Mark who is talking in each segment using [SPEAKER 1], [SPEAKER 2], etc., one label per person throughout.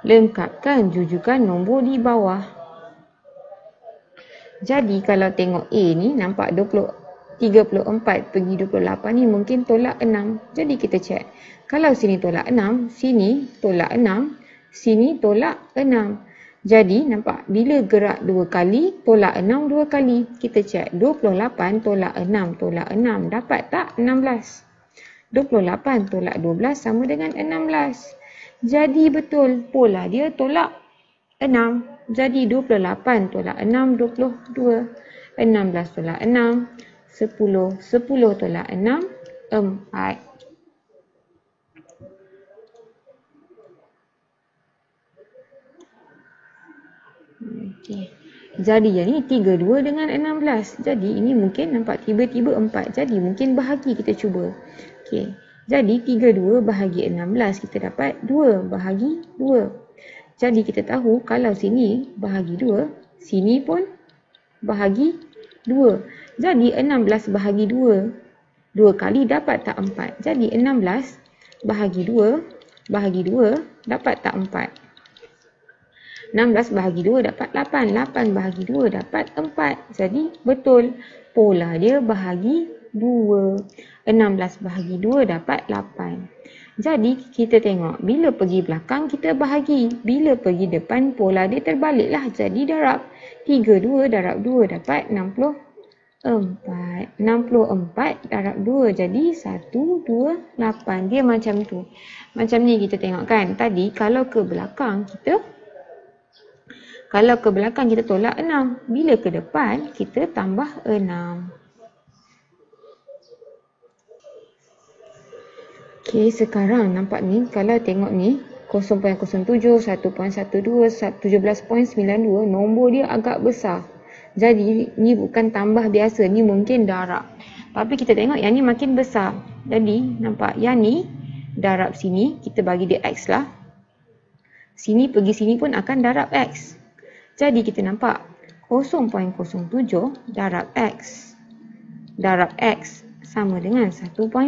[SPEAKER 1] Lengkapkan jujukan nombor di bawah. Jadi kalau tengok A ni nampak 34 pergi 28 ni mungkin tolak 6. Jadi kita cek. Kalau sini tolak 6, sini tolak 6, sini tolak 6. Jadi nampak bila gerak 2 kali, tolak 6 2 kali. Kita cek 28 tolak 6 tolak 6. Dapat tak 16? 28 tolak 12 sama dengan 16. Jadi betul, pola dia tolak 6. Jadi 28 tolak 6, 22. 16 tolak 6, 10. 10 tolak 6, 4. Okey. Jadi yang ni 32 dengan 16. Jadi ini mungkin nampak tiba-tiba 4. Jadi mungkin bahagi kita cuba. Okey. Jadi 32 bahagi 16 kita dapat 2 bahagi 2. Jadi kita tahu kalau sini bahagi 2, sini pun bahagi 2. Jadi 16 bahagi 2, 2 kali dapat tak 4. Jadi 16 bahagi 2, bahagi 2 dapat tak 4. 16 bahagi 2 dapat 8. 8 bahagi 2 dapat 4. Jadi betul. Pola dia bahagi 2. 16 bahagi 2 dapat 8. Jadi kita tengok bila pergi belakang kita bahagi. Bila pergi depan pola dia terbaliklah. Jadi darab. 32 darab 2 dapat 64. 64 darab 2 jadi 128. Dia macam tu. Macam ni kita tengok kan. Tadi kalau ke belakang kita tolak 6. Bila ke depan kita tambah 6. Okey, sekarang nampak ni, kalau tengok ni, 0.07, 1.12, 17.92, nombor dia agak besar. Jadi, ni bukan tambah biasa, ni mungkin darab. Tapi kita tengok yang ni makin besar. Jadi, nampak yang ni, darab sini, kita bagi dia X lah. Sini pergi sini pun akan darab X. Jadi, kita nampak 0.07 darab X. Darab X sama dengan 1.12.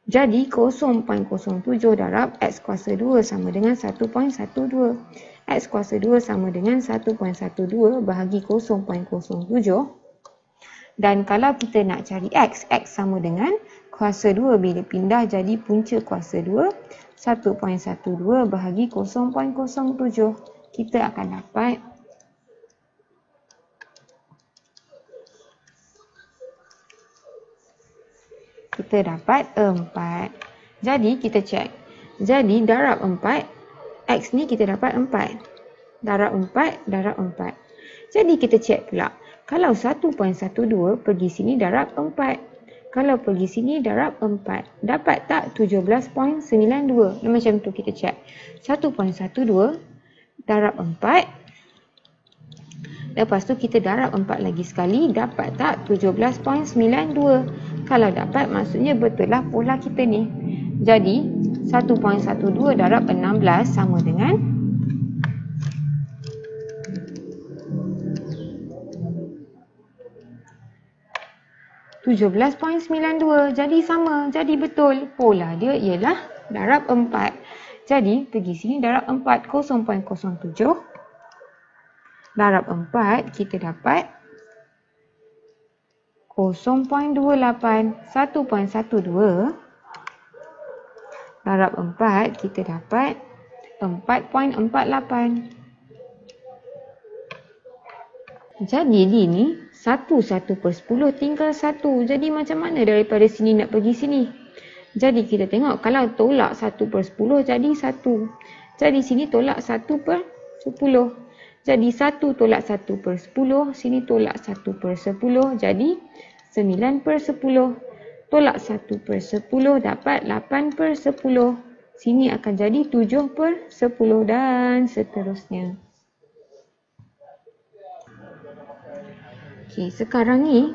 [SPEAKER 1] Jadi 0.07 darab X kuasa 2 sama dengan 1.12. X kuasa 2 sama dengan 1.12 bahagi 0.07. Dan kalau kita nak cari X, X sama dengan kuasa 2 bila pindah jadi punca kuasa 2. 1.12 bahagi 0.07. Kita akan dapat kita dapat 4. Jadi kita cek. Jadi darab 4, X ni kita dapat 4. Darab 4, darab 4. Jadi kita cek pula. Kalau 1.12 pergi sini darab 4. Kalau pergi sini darab 4. Dapat tak 17.92? Macam tu kita cek. 1.12 darab 4. Lepas tu kita darab 4 lagi sekali. Dapat tak 17.92? Kalau dapat, maksudnya betul lah pola kita ni. Jadi, 1.12 darab 16 sama dengan 17.92. Jadi sama. Jadi betul. Pola dia ialah darab 4. Jadi, pergi sini darab 4. 0.07 darab 4, kita dapat 0.28. 1.12 darab 4, kita dapat 4.48. Jadi ni 1/10 tinggal 1. Jadi macam mana daripada sini nak pergi sini? Jadi kita tengok kalau tolak 1/10 jadi 1. Jadi sini tolak 1/10. Jadi 1 tolak 1/10, sini tolak 1/10, jadi 9/10. Tolak 1/10 dapat 8/10. Sini akan jadi 7/10 dan seterusnya. Okey, sekarang ni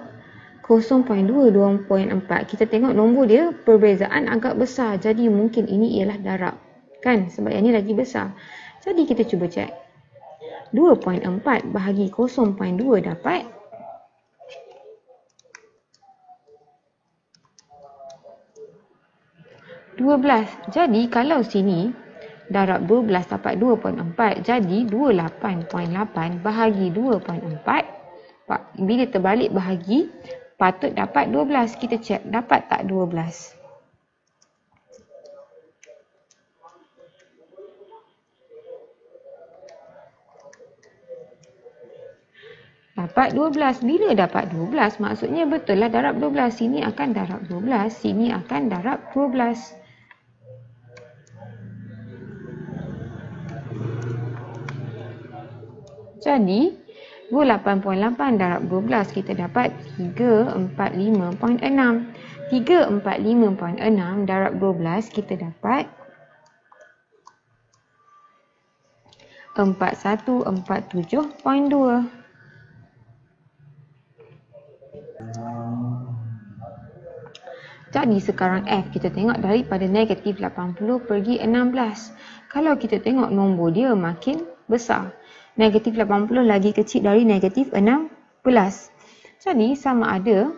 [SPEAKER 1] 0.2, 2.4. Kita tengok nombor dia perbezaan agak besar. Jadi mungkin ini ialah darab. Kan? Sebab yang ni lagi besar. Jadi kita cuba cek. 2.4 bahagi 0.2 dapat 12. Jadi kalau sini darab 12 dapat 2.4. Jadi 28.8 bahagi 2.4. Bila terbalik bahagi, patut dapat 12. Kita cek dapat tak 12. Dapat 12. Bila dapat 12, maksudnya betul lah darab 12. Sini akan darab 12. Sini akan darab 12. Jadi, 28.8 darab 12 kita dapat 345.6. 345.6 darab 12 kita dapat 4147.2. Jadi sekarang F kita tengok daripada negatif 80 pergi 16. Kalau kita tengok nombor dia makin besar. Negatif 80 lagi kecil dari negatif 16. Jadi sama ada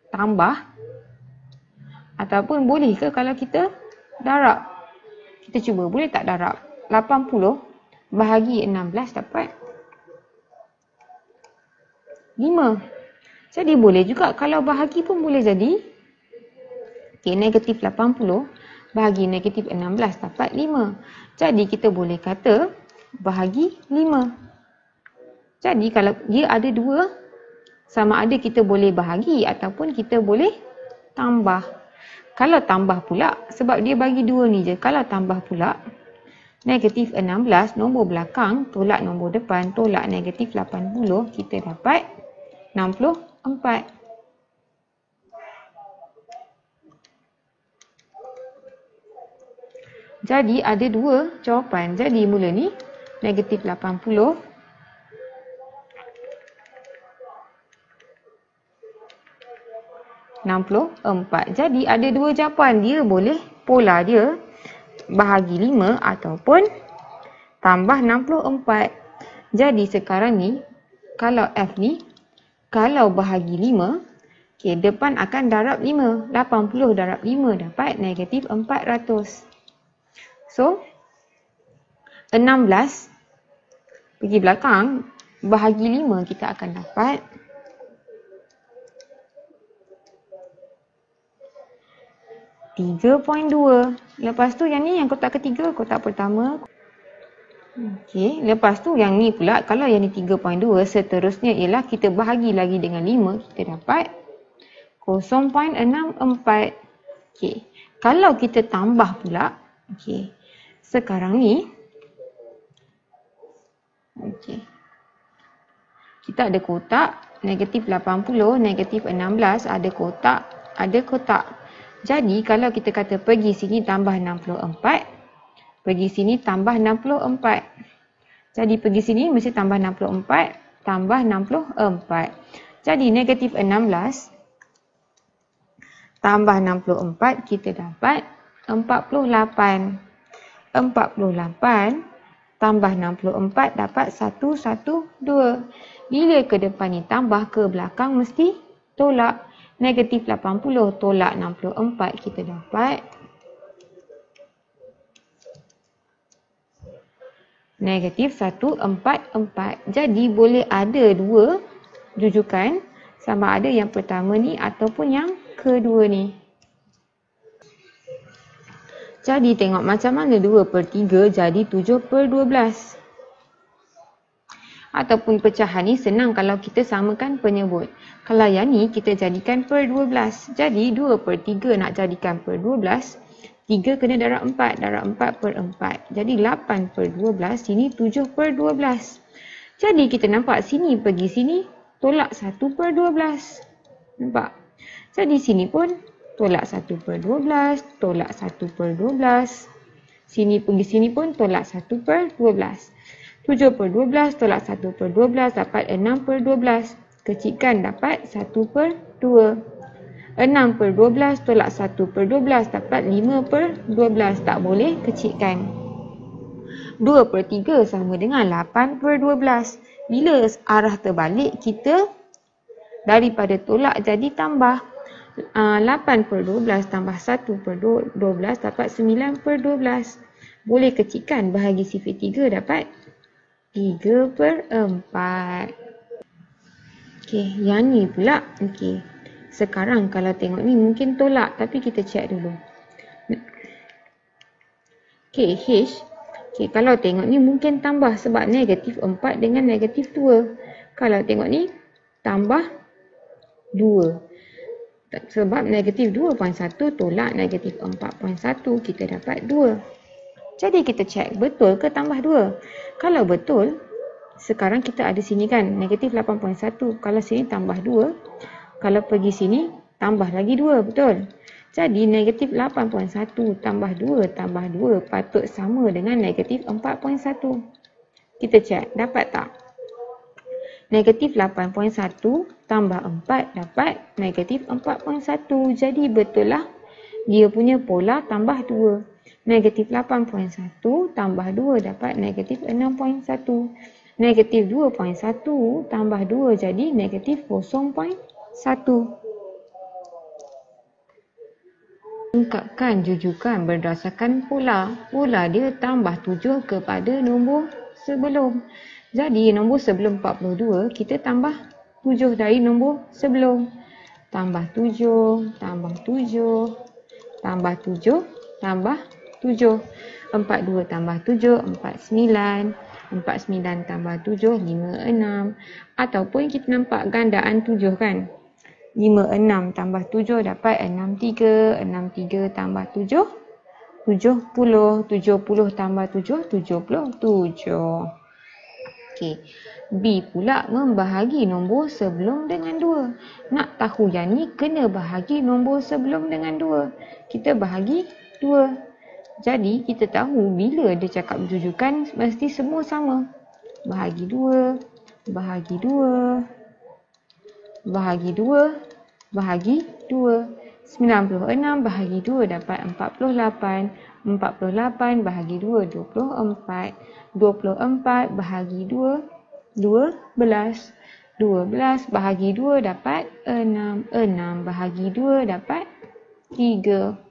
[SPEAKER 1] tambah ataupun boleh ke kalau kita darab. Kita cuba boleh tak darab. 80 bahagi 16 dapat 5. Jadi boleh juga kalau bahagi pun boleh jadi. Okay, negatif 80 bahagi negatif 16 dapat 5. Jadi kita boleh kata bahagi 5. Jadi kalau dia ada 2, sama ada kita boleh bahagi ataupun kita boleh tambah. Kalau tambah pula, sebab dia bagi 2 ni je. Kalau tambah pula, negatif 16, nombor belakang tolak nombor depan, tolak negatif 80, kita dapat 64. Jadi ada 2 jawapan. Jadi mula ni negatif 80 64. Jadi ada 2 jawapan. Dia boleh pola dia bahagi 5 ataupun tambah 64. Jadi sekarang ni kalau F ni kalau bahagi 5, okay, depan akan darab 5. 80 darab 5 dapat negatif 400. So, 16 pergi belakang, bahagi 5 kita akan dapat 3.2. Lepas tu yang ni yang kotak ketiga, kotak pertama. Okey, lepas tu yang ni pula, kalau yang ni 3.2, seterusnya ialah kita bahagi lagi dengan 5, kita dapat 0.64. Okey, kalau kita tambah pula, okey, sekarang ni, okey, kita ada kotak, negatif 80, negatif 16, ada kotak, ada kotak. Jadi, kalau kita kata pergi sini tambah 64, pergi sini tambah 64. Jadi, pergi sini mesti tambah 64, tambah 64. Jadi, negatif 16, tambah 64, kita dapat 48. 48 tambah 64 dapat 112. Bila ke depan ni tambah, ke belakang mesti tolak. Negatif 80 tolak 64, kita dapat negatif 144. Jadi boleh ada 2 rujukan, sama ada yang pertama ni ataupun yang kedua ni. Jadi tengok macam mana 2/3 jadi 7/12. Ataupun pecahan ni senang kalau kita samakan penyebut. Kalau yang ni kita jadikan per 12. Jadi 2/3 nak jadikan per 12. 3 kena darab 4. Darab 4/4. Jadi 8/12. Sini 7/12. Jadi kita nampak sini pergi sini tolak 1/12. Nampak? Jadi sini pun tolak 1/12. Tolak 1/12. Sini pergi sini pun tolak 1/12. 7/12 tolak 1/12 dapat 6/12. Kecilkan dapat 1/2. 6/12 tolak 1/12 dapat 5/12. Tak boleh kecilkan. 2/3 sama dengan 8/12. Bila arah terbalik, kita daripada tolak jadi tambah. 8/12 tambah 1/12 dapat 9/12. Boleh kecilkan, bahagi sifar 3 dapat 3/4. Okey, yang ni pula. Okey. Sekarang kalau tengok ni mungkin tolak, tapi kita check dulu. Okey, H. Okey, kalau tengok ni mungkin tambah sebab negatif 4 dengan negatif 2. Kalau tengok ni tambah 2. Sebab negatif 2.1 tolak negatif 4.1, kita dapat 2. Jadi kita check betul ke tambah 2. Kalau betul, sekarang kita ada sini kan negatif 8.1. Kalau sini tambah 2. Kalau pergi sini tambah lagi 2. Betul. Jadi negatif 8.1 tambah 2 tambah 2 patut sama dengan negatif 4.1. Kita check. Dapat tak? Negatif 8.1 tambah 4 dapat negatif 4.1. Jadi betul lah. Dia punya pola tambah 2. Negatif 8.1 tambah 2 dapat negatif 6.1. Negatif 2.1 tambah 2 jadi negatif 0.1. Ungkapkan jujukan berdasarkan pola. Pola dia tambah 7 kepada nombor sebelum. Jadi nombor sebelum 42 kita tambah 7 dari nombor sebelum. Tambah 7, tambah 7, tambah 7, tambah 7. 42 tambah 7, 49. 49 tambah 7, 56. Ataupun kita nampak gandaan 7 kan. 56 tambah 7 dapat 63. 63 tambah 7, 70. 70 tambah 7, 77. Okey. B pula membahagi nombor sebelum dengan 2. Nak tahu yang ni kena bahagi nombor sebelum dengan 2. Kita bahagi 2. Jadi, kita tahu bila dia cakap jujukan, mesti semua sama. Bahagi 2, bahagi 2, bahagi 2, bahagi 2. 96 bahagi 2 dapat 48. 48 bahagi 2, 24. 24 bahagi 2, 12. 12 bahagi 2 dapat 6. 6 bahagi 2 dapat 3.